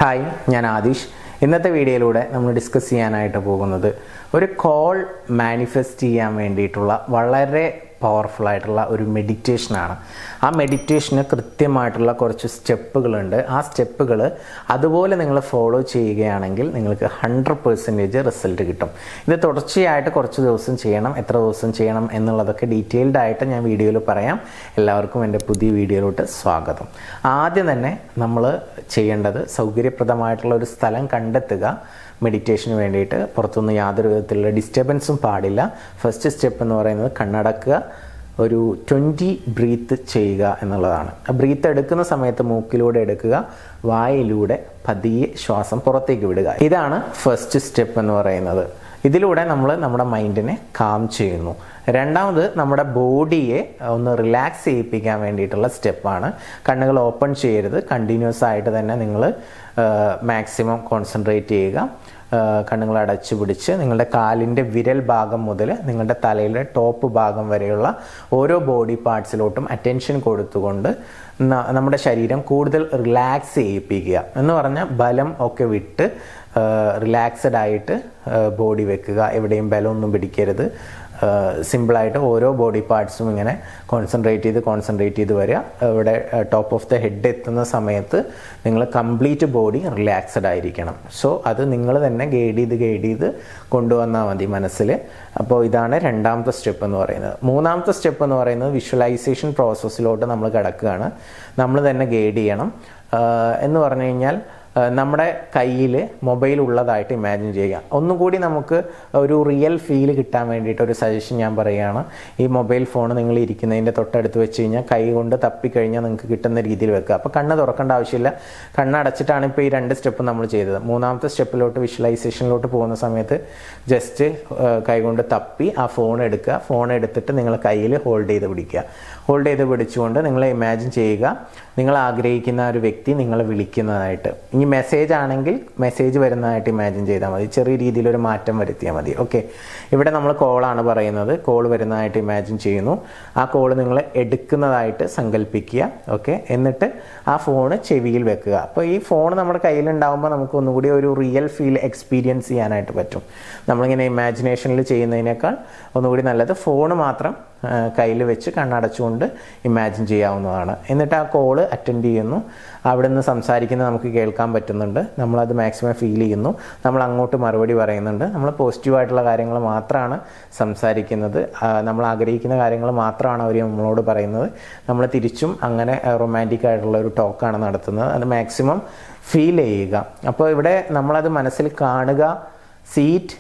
Hi, ഞാൻ ആദിഷ്. ഇന്നത്തെ വീഡിയോയിലൂടെ നമ്മൾ ഡിസ്കസ് ചെയ്യാനായിട്ട് പോകുന്നത് ഒരു കോൾ മാനിഫെസ്റ്റ് ചെയ്യാൻ വേണ്ടിയിട്ടുള്ള വളരെ പവർഫുൾ ആയിട്ടുള്ള ഒരു മെഡിറ്റേഷനാണ്. ആ മെഡിറ്റേഷന് കൃത്യമായിട്ടുള്ള കുറച്ച് സ്റ്റെപ്പുകളുണ്ട്. ആ സ്റ്റെപ്പുകൾ അതുപോലെ നിങ്ങൾ ഫോളോ ചെയ്യുകയാണെങ്കിൽ നിങ്ങൾക്ക് 100% റിസൾട്ട് കിട്ടും. ഇത് തുടർച്ചയായിട്ട് കുറച്ച് ദിവസം ചെയ്യണം. എത്ര ദിവസം ചെയ്യണം എന്നുള്ളതൊക്കെ ഡീറ്റെയിൽഡ് ആയിട്ട് ഞാൻ വീഡിയോയിൽ പറയാം. എല്ലാവർക്കും എൻ്റെ പുതിയ വീഡിയോയിലോട്ട് സ്വാഗതം. ആദ്യം തന്നെ നമ്മൾ ചെയ്യേണ്ടത് സൗകര്യപ്രദമായിട്ടുള്ള ഒരു സ്ഥലം കണ്ടെത്തുക. മെഡിറ്റേഷന് വേണ്ടിയിട്ട് പുറത്തുനിന്ന് യാതൊരു വിധത്തിലുള്ള ഡിസ്റ്റർബൻസും പാടില്ല. ഫസ്റ്റ് സ്റ്റെപ്പ് എന്ന് പറയുന്നത് കണ്ണടക്കുക, ഒരു 20 ബ്രീത്ത് ചെയ്യുക എന്നുള്ളതാണ്. ആ ബ്രീത്ത് എടുക്കുന്ന സമയത്ത് മൂക്കിലൂടെ എടുക്കുക, വായിലൂടെ പതിയെ ശ്വാസം പുറത്തേക്ക് വിടുക. ഇതാണ് ഫസ്റ്റ് സ്റ്റെപ്പ് എന്ന് പറയുന്നത്. ഇതിലൂടെ നമ്മൾ നമ്മുടെ മൈൻഡിനെ കാം ചെയ്യുന്നു. രണ്ടാമത് നമ്മുടെ ബോഡിയെ ഒന്ന് റിലാക്സ് ചെയ്യിപ്പിക്കാൻ വേണ്ടിയിട്ടുള്ള സ്റ്റെപ്പാണ്. കണ്ണുകൾ ഓപ്പൺ ചെയ്യരുത്. കണ്ടിന്യൂസ് ആയിട്ട് തന്നെ നിങ്ങൾ മാക്സിമം കോൺസെൻട്രേറ്റ് ചെയ്യുക. കണ്ണുകൾ അടച്ചു പിടിച്ച് നിങ്ങളുടെ കാലിൻ്റെ വിരൽ ഭാഗം മുതൽ നിങ്ങളുടെ തലയിലെ ടോപ്പ് ഭാഗം വരെയുള്ള ഓരോ ബോഡി പാർട്സിലോട്ടും അറ്റൻഷൻ കൊടുത്തുകൊണ്ട് നമ്മുടെ ശരീരം കൂടുതൽ റിലാക്സ് ചെയ്യിപ്പിക്കുക. എന്ന് പറഞ്ഞാൽ ബലം ഒക്കെ വിട്ട് റിലാക്സ്ഡ് ആയിട്ട് ബോഡി വെക്കുക. എവിടെയും ബലമൊന്നും പിടിക്കരുത്. സിമ്പിളായിട്ട് ഓരോ ബോഡി പാർട്സും ഇങ്ങനെ കോൺസെൻട്രേറ്റ് ചെയ്ത് വരിക. ഇവിടെ ടോപ്പ് ഓഫ് ദ ഹെഡ് എത്തുന്ന സമയത്ത് നിങ്ങൾ കംപ്ലീറ്റ് ബോഡി റിലാക്സ്ഡ് ആയിരിക്കണം. സോ അത് നിങ്ങൾ തന്നെ ഗൈഡ് ചെയ്ത് കൊണ്ടുവന്നാൽ മതി മനസ്സിൽ. അപ്പോൾ ഇതാണ് രണ്ടാമത്തെ സ്റ്റെപ്പ് എന്ന് പറയുന്നത്. മൂന്നാമത്തെ സ്റ്റെപ്പ് എന്ന് പറയുന്നത് വിഷ്വലൈസേഷൻ പ്രോസസ്സിലോട്ട് നമ്മൾ കിടക്കുകയാണ്. നമ്മൾ തന്നെ ഗൈഡ് ചെയ്യണം. എന്ന് പറഞ്ഞു കഴിഞ്ഞാൽ നമ്മുടെ കയ്യിൽ മൊബൈൽ ഉള്ളതായിട്ട് ഇമാജിൻ ചെയ്യുക. ഒന്നുകൂടി നമുക്ക് ഒരു റിയൽ ഫീൽ കിട്ടാൻ വേണ്ടിയിട്ട് ഒരു സജഷൻ ഞാൻ പറയുകയാണ്. ഈ മൊബൈൽ ഫോൺ നിങ്ങൾ ഇരിക്കുന്നതിൻ്റെ തൊട്ടടുത്ത് വെച്ച് കഴിഞ്ഞാൽ കൈ കൊണ്ട് തപ്പിക്കഴിഞ്ഞാൽ നിങ്ങൾക്ക് കിട്ടുന്ന രീതിയിൽ വെക്കുക. അപ്പോൾ കണ്ണ് തുറക്കേണ്ട ആവശ്യമില്ല. കണ്ണടച്ചിട്ടാണ് ഇപ്പോൾ ഈ 2 സ്റ്റെപ്പ് നമ്മൾ ചെയ്തത്. മൂന്നാമത്തെ സ്റ്റെപ്പിലോട്ട് വിഷ്വലൈസേഷനിലോട്ട് പോകുന്ന സമയത്ത് ജസ്റ്റ് കൈ കൊണ്ട് തപ്പി ആ ഫോൺ എടുക്കുക. ഫോൺ എടുത്തിട്ട് നിങ്ങൾ കയ്യിൽ ഹോൾഡ് ചെയ്ത് പിടിക്കുക. ഹോൾഡ് ചെയ്ത് പിടിച്ചുകൊണ്ട് നിങ്ങൾ ഇമാജിൻ ചെയ്യുക നിങ്ങൾ ആഗ്രഹിക്കുന്ന ഒരു വ്യക്തി നിങ്ങളെ വിളിക്കുന്നതായിട്ട്. ഇനി മെസ്സേജ് ആണെങ്കിൽ മെസ്സേജ് വരുന്നതായിട്ട് ഇമാജിൻ ചെയ്താൽ മതി. ചെറിയ രീതിയിലൊരു മാറ്റം വരുത്തിയാൽ മതി. ഓക്കെ, ഇവിടെ നമ്മൾ കോളാണ് പറയുന്നത്. കോൾ വരുന്നതായിട്ട് ഇമാജിൻ ചെയ്യുന്നു. ആ കോൾ നിങ്ങൾ എടുക്കുന്നതായിട്ട് സങ്കല്പിക്കുക. ഓക്കെ, എന്നിട്ട് ആ ഫോണ് ചെവിയിൽ വെക്കുക. അപ്പോൾ ഈ ഫോൺ നമ്മുടെ കയ്യിലുണ്ടാകുമ്പോൾ നമുക്ക് ഒന്നുകൂടി ഒരു റിയൽ ഫീൽ എക്സ്പീരിയൻസ് ചെയ്യാനായിട്ട് പറ്റും. നമ്മളിങ്ങനെ ഇമാജിനേഷനിൽ ചെയ്യുന്നതിനേക്കാൾ ഒന്നുകൂടി നല്ലത് ഫോൺ മാത്രം കയ്യിൽ വെച്ച് കണ്ണടച്ചുകൊണ്ട് ഇമാജിൻ ചെയ്യാവുന്നതാണ്. എന്നിട്ട് ആ കോള് അറ്റൻഡ് ചെയ്യുന്നു. അവിടെ നിന്ന് സംസാരിക്കുന്നത് നമുക്ക് കേൾക്കാൻ പറ്റുന്നുണ്ട്. നമ്മളത് മാക്സിമം ഫീൽ ചെയ്യുന്നു. നമ്മൾ അങ്ങോട്ട് മറുപടി പറയുന്നുണ്ട്. നമ്മൾ പോസിറ്റീവായിട്ടുള്ള കാര്യങ്ങൾ മാത്രമാണ് സംസാരിക്കുന്നത്. നമ്മൾ ആഗ്രഹിക്കുന്ന കാര്യങ്ങൾ മാത്രമാണ് അവർ നമ്മളോട് പറയുന്നത്. നമ്മൾ തിരിച്ചും അങ്ങനെ റൊമാൻറ്റിക് ആയിട്ടുള്ള ഒരു ടോക്കാണ് നടത്തുന്നത്. അത് മാക്സിമം ഫീൽ ചെയ്യുക. അപ്പോൾ ഇവിടെ നമ്മളത് മനസ്സിൽ കാണുക. Seat,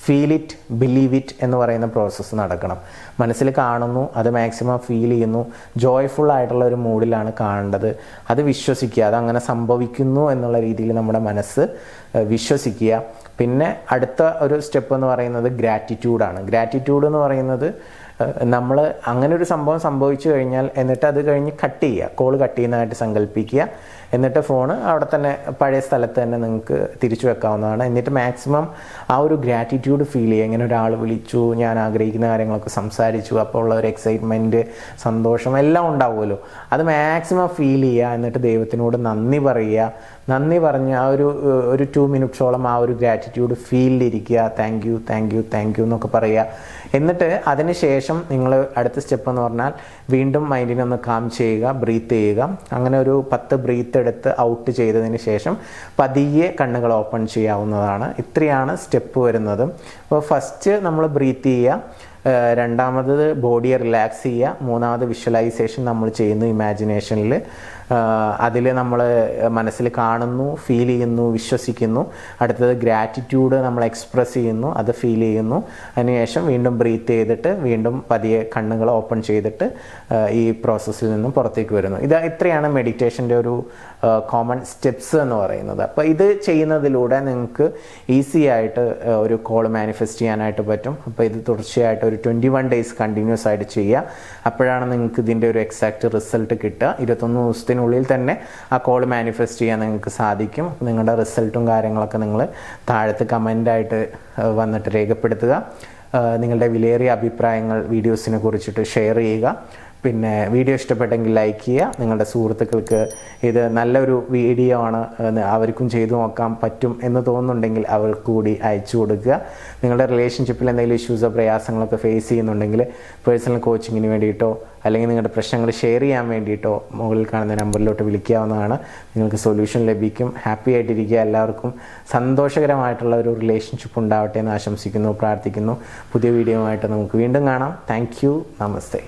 feel it, believe it എന്ന് പറയുന്ന പ്രോസസ്സ് നടക്കണം. മനസ്സിൽ കാണുന്നു, അത് മാക്സിമം ഫീൽ ചെയ്യുന്നു. ജോയ്ഫുൾ ആയിട്ടുള്ള ഒരു മൂഡിലാണ് കാണേണ്ടത്. അത് വിശ്വസിക്കുക. അതങ്ങനെ സംഭവിക്കുന്നു എന്നുള്ള രീതിയിൽ നമ്മുടെ മനസ്സ് വിശ്വസിക്കുക. പിന്നെ അടുത്ത ഒരു സ്റ്റെപ്പ് എന്ന് പറയുന്നത് ഗ്രാറ്റിറ്റ്യൂഡാണ്. ഗ്രാറ്റിറ്റ്യൂഡ് എന്ന് പറയുന്നത് നമ്മൾ അങ്ങനെ ഒരു സംഭവം സംഭവിച്ചു കഴിഞ്ഞാൽ എന്നിട്ട് അത് കഴിഞ്ഞ് കട്ട് ചെയ്യുക. കോൾ കട്ട് ചെയ്യുന്നതായിട്ട് സങ്കല്പിക്കുക. എന്നിട്ട് ഫോണ് അവിടെ തന്നെ പഴയ സ്ഥലത്ത് തന്നെ നിങ്ങൾക്ക് തിരിച്ചു വെക്കാവുന്നതാണ്. എന്നിട്ട് മാക്സിമം ആ ഒരു ഗ്രാറ്റിറ്റ്യൂഡ് ഫീൽ ചെയ്യുക. ഇങ്ങനെ ഒരാൾ വിളിച്ചു, ഞാൻ ആഗ്രഹിക്കുന്ന കാര്യങ്ങളൊക്കെ സംസാരിച്ചു, അപ്പോൾ ഉള്ള ഒരു എക്സൈറ്റ്മെൻറ്റ്, സന്തോഷം എല്ലാം ഉണ്ടാവുമല്ലോ. അത് മാക്സിമം ഫീൽ ചെയ്യുക. എന്നിട്ട് ദൈവത്തിനോട് നന്ദി പറയുക. നന്ദി പറഞ്ഞ് ആ ഒരു 2 മിനിറ്റ്സോളം ആ ഒരു ഗ്രാറ്റിറ്റ്യൂഡ് ഫീലിലിരിക്കുക. താങ്ക് യു എന്നൊക്കെ പറയുക. എന്നിട്ട് അതിന് ശേഷം നിങ്ങൾ അടുത്ത സ്റ്റെപ്പ് എന്ന് പറഞ്ഞാൽ വീണ്ടും മൈൻഡിനെ ഒന്ന് കാം ചെയ്യുക, ബ്രീത്ത് ചെയ്യുക. അങ്ങനെ ഒരു 10 ബ്രീത്ത് എടുത്ത് ഔട്ട് ചെയ്തതിന് ശേഷം പതിയെ കണ്ണുകൾ ഓപ്പൺ ചെയ്യാവുന്നതാണ്. ഇത്രയാണ് സ്റ്റെപ്പ് വരുന്നത്. അപ്പോൾ ഫസ്റ്റ് നമ്മൾ ബ്രീത്ത് ചെയ്യുക. രണ്ടാമത് ബോഡിയെ റിലാക്സ് ചെയ്യുക. മൂന്നാമത് വിഷ്വലൈസേഷൻ നമ്മൾ ചെയ്യുന്നു ഇമാജിനേഷനിൽ. അതിൽ നമ്മൾ മനസ്സിൽ കാണുന്നു, ഫീൽ ചെയ്യുന്നു, വിശ്വസിക്കുന്നു. അടുത്തത് ഗ്രാറ്റിറ്റ്യൂഡ് നമ്മൾ എക്സ്പ്രസ് ചെയ്യുന്നു, അത് ഫീൽ ചെയ്യുന്നു. അതിനുശേഷം വീണ്ടും ബ്രീത്ത് ചെയ്തിട്ട് വീണ്ടും പതിയെ കണ്ണുകൾ ഓപ്പൺ ചെയ്തിട്ട് ഈ പ്രോസസ്സിൽ നിന്നും പുറത്തേക്ക് വരുന്നു. ഇത്രയാണ് മെഡിറ്റേഷൻ്റെ ഒരു കോമൺ സ്റ്റെപ്സ് എന്ന് പറയുന്നത്. അപ്പോൾ ഇത് ചെയ്യുന്നതിലൂടെ നിങ്ങൾക്ക് ഈസി ആയിട്ട് ഒരു കോൾ മാനിഫെസ്റ്റ് ചെയ്യാനായിട്ട് പറ്റും. അപ്പോൾ ഇത് തുടർച്ചയായിട്ട് ഒരു 21 ഡേയ്സ് കണ്ടിന്യൂസ് ആയിട്ട് ചെയ്യുക. അപ്പോഴാണ് നിങ്ങൾക്ക് ഇതിൻ്റെ ഒരു എക്സാക്റ്റ് റിസൾട്ട് കിട്ടുക. 21 ദിവസത്തിനുള്ളിൽ തന്നെ ആ കോൾ മാനിഫെസ്റ്റ് ചെയ്യാൻ നിങ്ങൾക്ക് സാധിക്കും. നിങ്ങളുടെ റിസൾട്ടും കാര്യങ്ങളൊക്കെ നിങ്ങൾ താഴത്ത് കമൻ്റായിട്ട് വന്നിട്ട് രേഖപ്പെടുത്തുക. നിങ്ങളുടെ വിലയേറിയ അഭിപ്രായങ്ങൾ വീഡിയോസിനെ കുറിച്ചിട്ട് ഷെയർ ചെയ്യുക. പിന്നെ വീഡിയോ ഇഷ്ടപ്പെട്ടെങ്കിൽ ലൈക്ക് ചെയ്യുക. നിങ്ങളുടെ സുഹൃത്തുക്കൾക്ക് ഇത് നല്ലൊരു വീഡിയോ ആണ്, അവർക്കും ചെയ്തു നോക്കാൻ പറ്റും എന്ന് തോന്നുന്നുണ്ടെങ്കിൽ അവർക്ക് കൂടി അയച്ചു കൊടുക്കുക. നിങ്ങളുടെ റിലേഷൻഷിപ്പിൽ എന്തെങ്കിലും ഇഷ്യൂസോ പ്രയാസങ്ങളൊക്കെ ഫേസ് ചെയ്യുന്നുണ്ടെങ്കിൽ പേഴ്സണൽ കോച്ചിങ്ങിന് വേണ്ടിയിട്ടോ അല്ലെങ്കിൽ നിങ്ങളുടെ പ്രശ്നങ്ങൾ ഷെയർ ചെയ്യാൻ വേണ്ടിയിട്ടോ മുകളിൽ കാണുന്ന നമ്പറിലോട്ട് വിളിക്കാവുന്നതാണ്. നിങ്ങൾക്ക് സൊല്യൂഷൻ ലഭിക്കും. ഹാപ്പി ആയിട്ടിരിക്കുക. എല്ലാവർക്കും സന്തോഷകരമായിട്ടുള്ള ഒരു റിലേഷൻഷിപ്പ് ഉണ്ടാവട്ടെ എന്ന് ആശംസിക്കുന്നു, പ്രാർത്ഥിക്കുന്നു. പുതിയ വീഡിയോ ആയിട്ട് നമുക്ക് വീണ്ടും കാണാം. Thank you. നമസ്തേ.